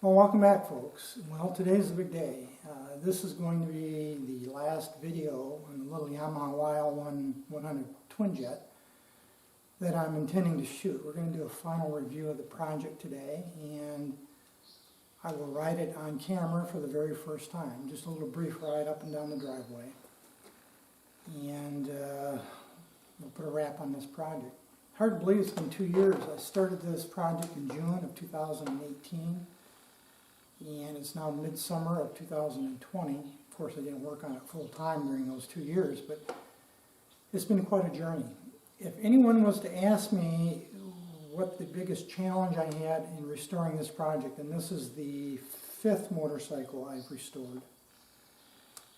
Well, welcome back, folks. Well, today's a big day. This is going to be the last video on the little Yamaha YL1 100 twin jet that I'm intending to shoot. We're going to do a final review of the project today, and I will ride it on camera for the very first time. Just a little brief ride up and down the driveway. And we'll put a wrap on this project. Hard to believe it's been 2 years. I started this project in June of 2018. And it's now midsummer of 2020. Of course, I didn't work on it full time during those 2 years, but it's been quite a journey. If anyone was to ask me what the biggest challenge I had in restoring this project, and this is the 5th motorcycle I've restored,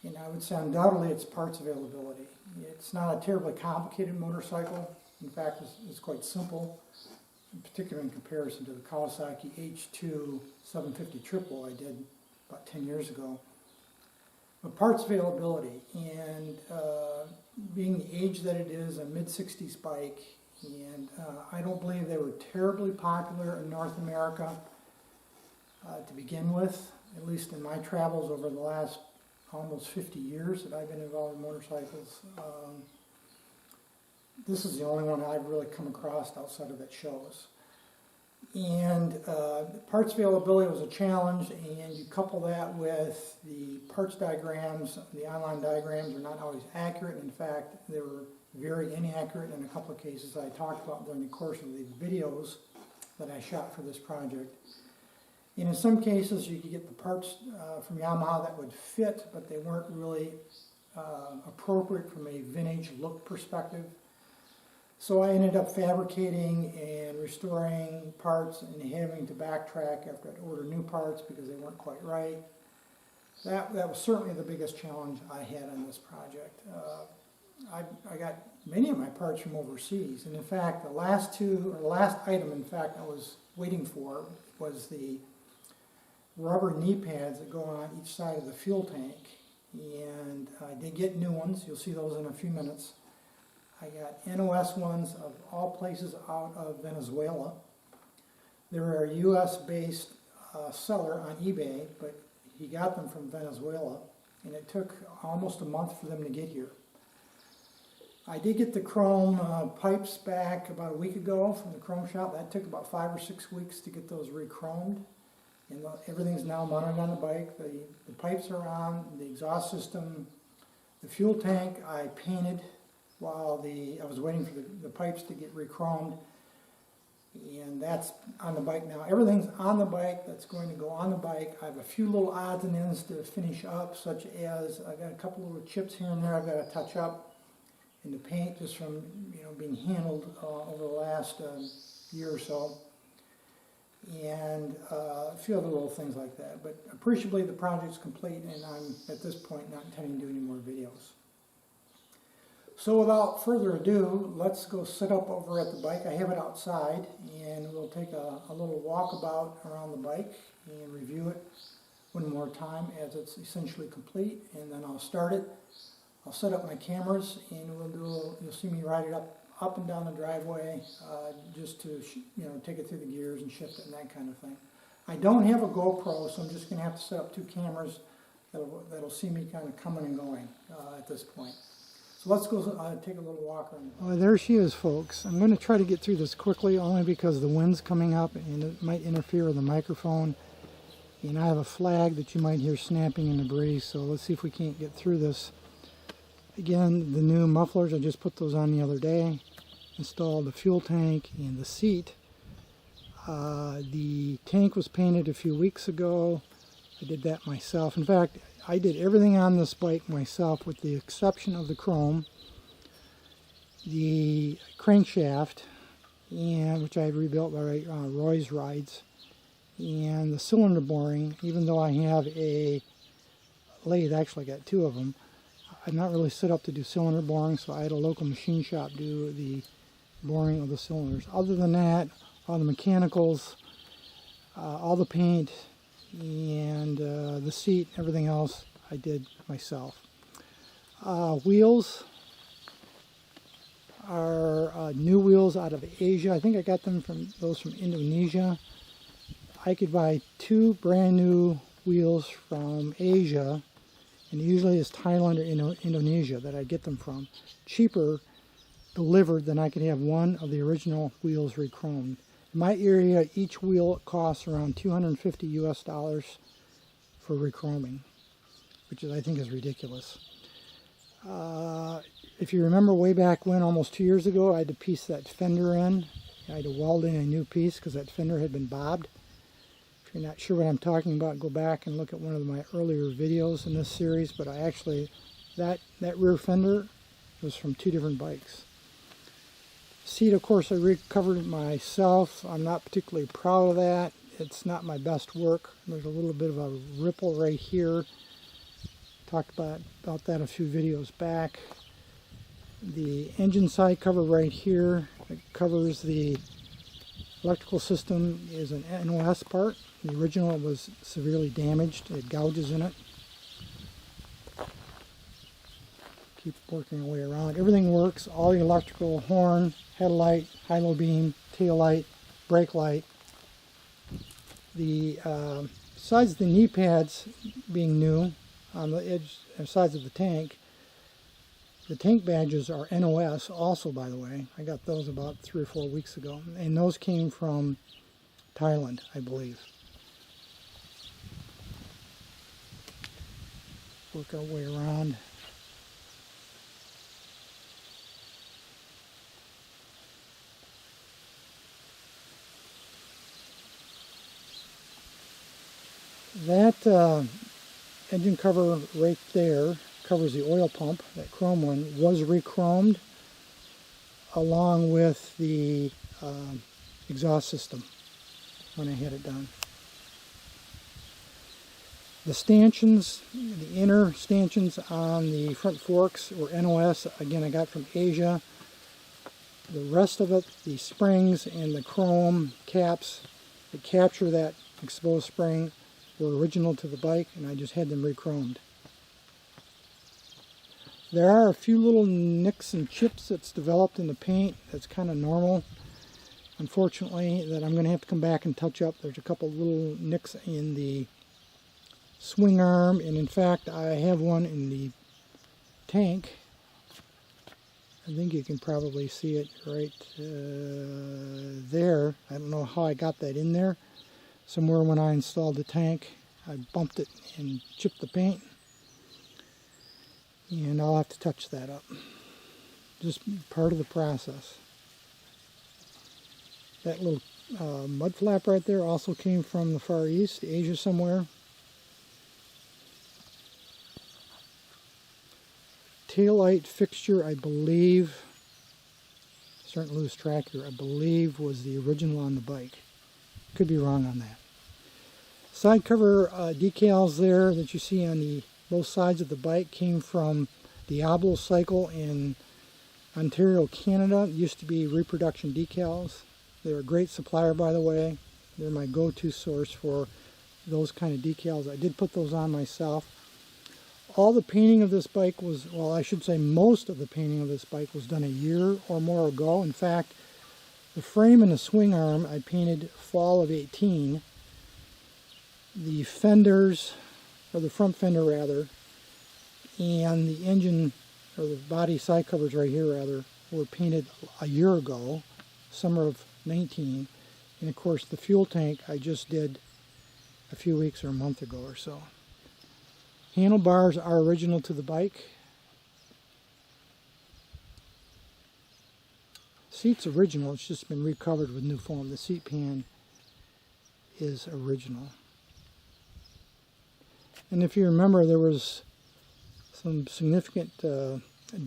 and I would say undoubtedly it's parts availability. It's not a terribly complicated motorcycle. In fact, it's quite simple, in particular in comparison to the Kawasaki H2 750 Triple I did about 10 years ago. But parts availability, and being the age that it is, a mid-60s bike, and I don't believe they were terribly popular in North America to begin with, at least in my travels over the last almost 50 years that I've been involved in motorcycles. This is the only one I've really come across outside of that shows. And parts availability was a challenge, and you couple that with the parts diagrams. The online diagrams are not always accurate. In fact, they were very inaccurate in a couple of cases I talked about during the course of the videos that I shot for this project. And in some cases, you could get the parts from Yamaha that would fit, but they weren't really appropriate from a vintage look perspective. So I ended up fabricating and restoring parts and having to backtrack after I'd order new parts because they weren't quite right. That was certainly the biggest challenge I had on this project. I got many of my parts from overseas, and in fact the last item in fact I was waiting for was the rubber knee pads that go on each side of the fuel tank, and I did get new ones. You'll see those in a few minutes. I got NOS ones of all places out of Venezuela. They're a US-based seller on eBay, but he got them from Venezuela, and it took almost a month for them to get here. I did get the chrome pipes back about a week ago from the chrome shop. That took about 5 or 6 weeks to get those re-chromed, and everything's now mounted on the bike. The pipes are on, the exhaust system, the fuel tank I painted while I was waiting for the pipes to get re-chromed, and that's on the bike now. Everything's on the bike that's going to go on the bike. I have a few little odds and ends to finish up, such as I got a couple little chips here and there I've got to touch up in the paint just from being handled over the last year or so, and a few other little things like that. But appreciably the project's complete, and I'm at this point not intending to do any more videos. So without further ado, let's go sit up over at the bike. I have it outside, and we'll take a little walkabout around the bike and review it one more time as it's essentially complete, and then I'll start it. I'll set up my cameras, and you'll see me ride it up and down the driveway just to take it through the gears and shift it and that kind of thing. I don't have a GoPro, so I'm just going to have to set up 2 cameras that'll see me kind of coming and going at this point. So let's go take a little walk around. There she is, folks. I'm going to try to get through this quickly only because the wind's coming up and it might interfere with the microphone. And I have a flag that you might hear snapping in the breeze, so let's see if we can't get through this. Again, the new mufflers, I just put those on the other day. Installed the fuel tank and the seat. The tank was painted a few weeks ago. I did that myself. In fact, I did everything on this bike myself with the exception of the chrome, the crankshaft, which I rebuilt by Roy's Rides, and the cylinder boring. Even though I have a lathe, actually I got 2 of them, I'm not really set up to do cylinder boring, so I had a local machine shop do the boring of the cylinders. Other than that, all the mechanicals, all the paint, and the seat, everything else I did myself. Wheels are new wheels out of Asia. I think I got those from Indonesia. I could buy 2 brand new wheels from Asia, and usually it's Thailand or Indonesia that I get them from, cheaper delivered than I could have one of the original wheels rechromed. In my area, each wheel costs around $250 US for rechroming, which I think is ridiculous. If you remember way back when, almost 2 years ago, I had to piece that fender in. I had to weld in a new piece because that fender had been bobbed. If you're not sure what I'm talking about, go back and look at one of my earlier videos in this series. But I actually, that rear fender was from 2 different bikes. Seat, of course, I recovered it myself. I'm not particularly proud of that. It's not my best work. There's a little bit of a ripple right here. Talked about that a few videos back. The engine side cover right here, it covers the electrical system, is an NOS part. The original was severely damaged. It had gouges in it. Keep working our way around. Everything works. All the electrical, horn, headlight, high-low beam, tail light, brake light. The sides of the knee pads being new on the edge sides of the tank. The tank badges are NOS also, by the way. I got those about 3 or 4 weeks ago, and those came from Thailand, I believe. Work our way around. That engine cover right there covers the oil pump. That chrome one was rechromed along with the exhaust system when I had it done. The stanchions, the inner stanchions on the front forks were NOS. Again, I got from Asia. The rest of it, the springs and the chrome caps that capture that exposed spring, were original to the bike, and I just had them rechromed. There are a few little nicks and chips that's developed in the paint. That's kind of normal, unfortunately, that I'm going to have to come back and touch up. There's a couple little nicks in the swing arm, and in fact I have one in the tank. I think you can probably see it right there. I don't know how I got that in there. Somewhere when I installed the tank, I bumped it and chipped the paint, and I'll have to touch that up. Just part of the process. That little mud flap right there also came from the Far East, Asia somewhere. Taillight fixture, I believe, starting to lose track here, I believe was the original on the bike. Could be wrong on that. Side cover decals there that you see on both sides of the bike came from Diablo Cycle in Ontario, Canada. It used to be reproduction decals. They're a great supplier, by the way. They're my go-to source for those kind of decals. I did put those on myself. All the painting of this bike was, well, I should say most of the painting of this bike was done a year or more ago. In fact, the frame and the swing arm I painted fall of 18. The fenders, or the front fender rather, and the engine, or the body side covers right here rather, were painted a year ago, summer of 19. And of course the fuel tank I just did a few weeks or a month ago or so. Handlebars are original to the bike. Seat's original, it's just been recovered with new foam. The seat pan is original. And if you remember, there was some significant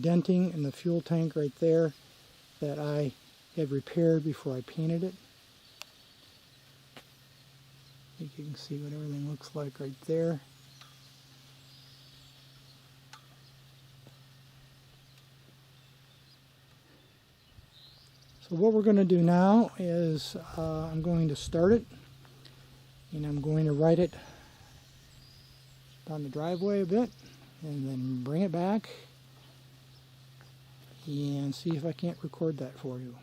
denting in the fuel tank right there that I had repaired before I painted it. I think you can see what everything looks like right there. So what we're going to do now is I'm going to start it, and I'm going to ride it down the driveway a bit, and then bring it back and see if I can't record that for you.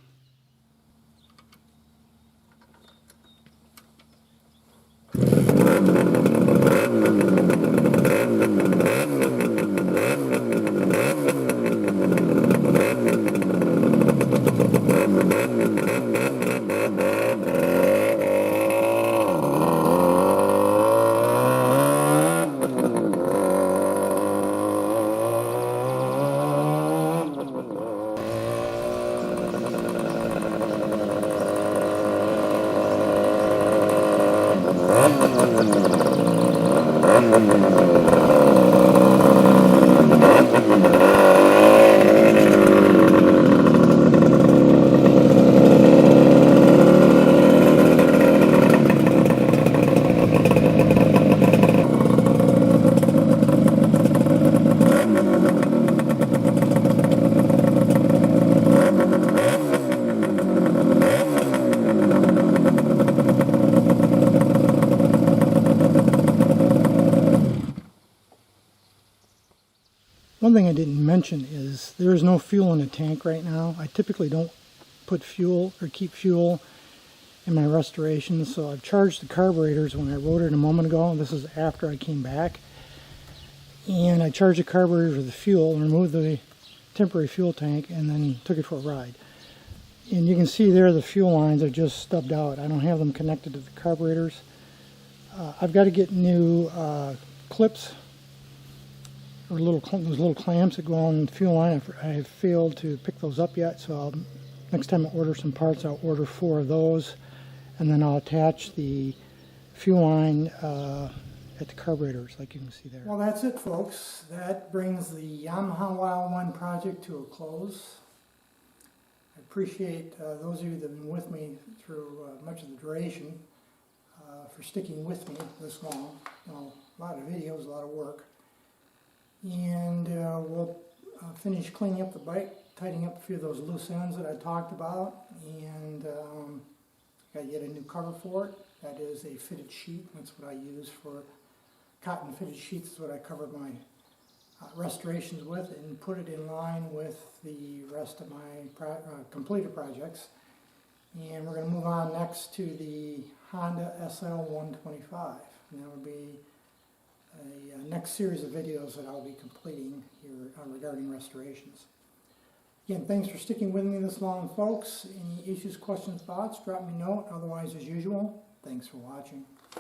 One thing I didn't mention is there is no fuel in the tank right now. I typically don't put fuel or keep fuel in my restorations, so I've charged the carburetors when I rode it a moment ago. This is after I came back. And I charged the carburetor with the fuel, removed the temporary fuel tank, and then took it for a ride. And you can see there the fuel lines are just stubbed out. I don't have them connected to the carburetors. I've got to get new clips, or those little clamps that go on the fuel line. I have failed to pick those up yet, so next time I order some parts, I'll order 4 of those, and then I'll attach the fuel line at the carburetors, like you can see there. Well, that's it, folks. That brings the Yamaha YL1 project to a close. I appreciate those of you that have been with me through much of the duration, for sticking with me this long. You know, a lot of videos, a lot of work. And we'll finish cleaning up the bike, tidying up a few of those loose ends that I talked about, and got to get a new cover for it. That is a fitted sheet. That's what I use for cotton fitted sheets. Is what I cover my restorations with, and put it in line with the rest of my completed projects. And we're going to move on next to the Honda SL125, and that will be a next series of videos that I'll be completing here regarding restorations. Again, thanks for sticking with me this long, folks. Any issues, questions, thoughts, drop me a note. Otherwise, as usual, thanks for watching.